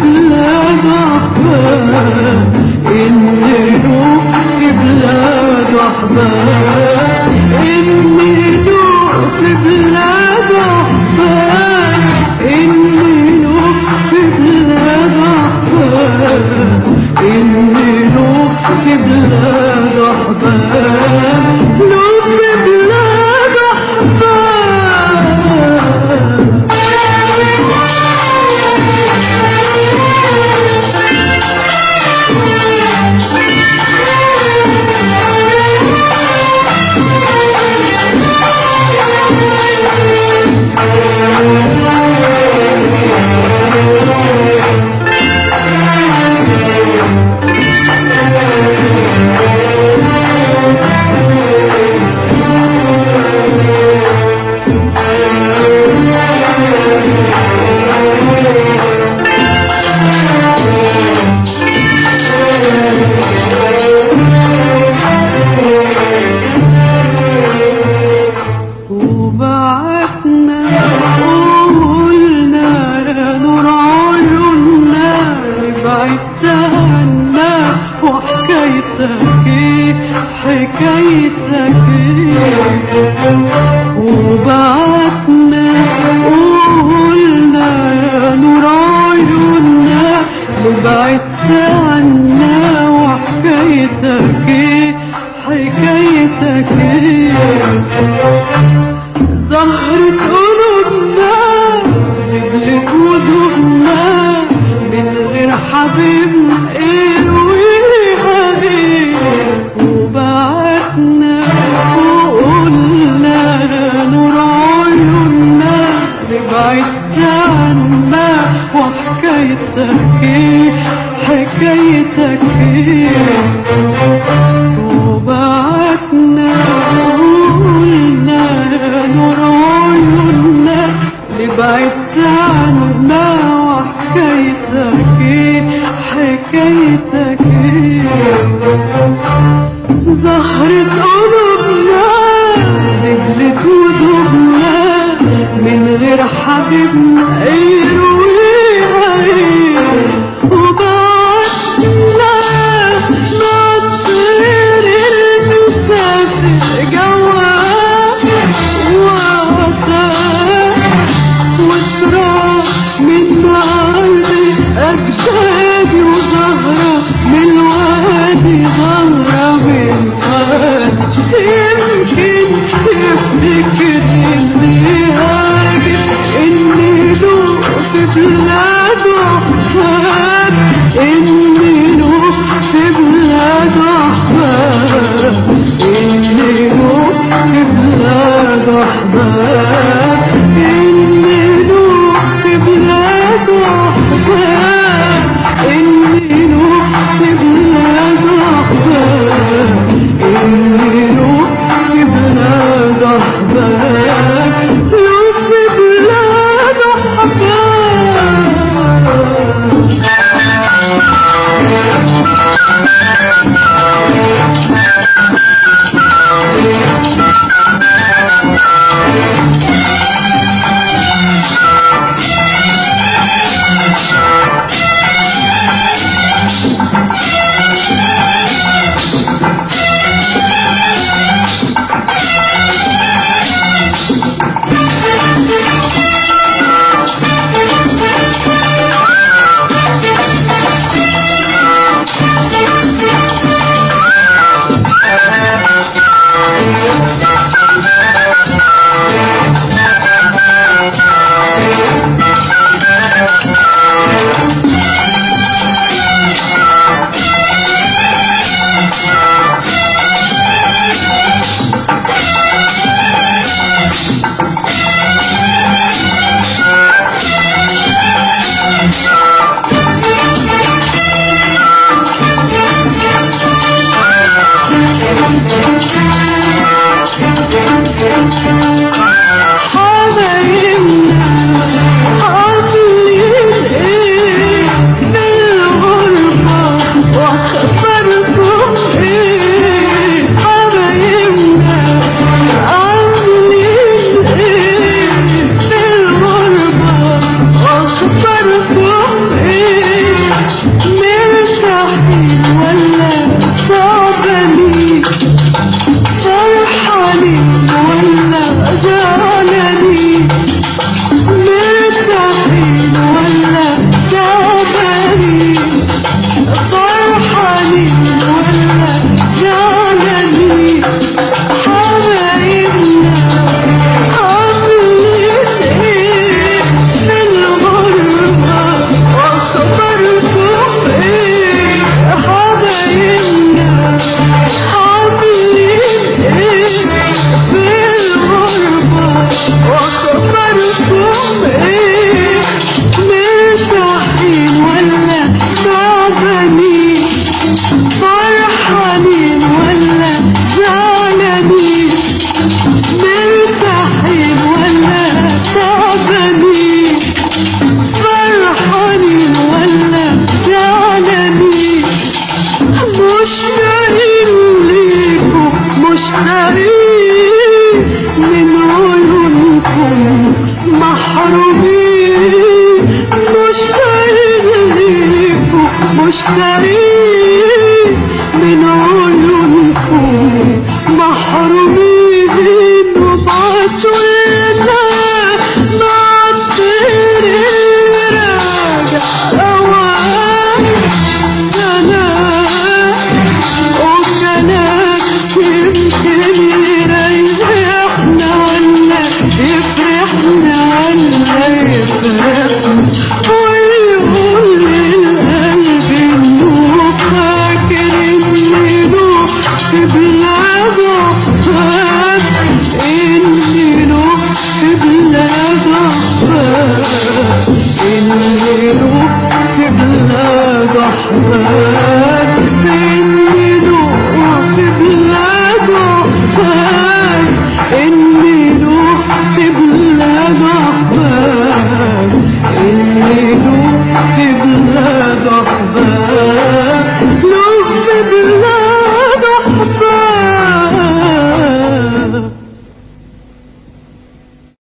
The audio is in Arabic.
بلاد أحباب، إني نروح في بلاد أحباب، إني نروح في بلاد أحباب، إني نروح في بلاد أحباب، إني نروح في بلاد أحباب، نروح في بلاد أحباب. حكايتك وبعتنا وقلنا يا نور عيوننا لو بعدت عنا، وحكايتك حكايتك زهرة قلوبنا دبلت ودوبنا من غير حبيبنا وبعتنا وقلنا يا نور عيوننا بعدت عنا، وحكايتك حكايتك وبعتنا وقلنا يا نور عيوننا بعدت عنا، وحكايتك حكايتك زهرة قلوبنا دبلت ودوبنا من غير حبيبنا يرويها وبعتنا نطير المسافر جواه وعطاه وتراب من أرض أجدادي، وزهرة من الوادي زهرة من وادي، يمكن يفتكر اللي هاجر إني نروح في بلاد أحباب، إني نروح في بلاد أحباب، إني نروح في بلاد أحباب، إني نروح في بلاد أحباب، إني نروح في بلاد أحباب، إني نروح في بلاد أحباب، نروح في بلاد أحباب. أخبركم إيه مشترين من عيونكم محرومين وبعتوا لنا معطر راجع أوان سلام وكلام يمكن يريحنا ولا يفرحنا ولا يفرحنا ويقول للقلب إنه فاكر إنه في بلاد أحباب إنه في بلاد أحباب إنه في بلاد أحباب إنه في بلاد أحباب إنه في بلاد أحباب إنه في بلاد أحباب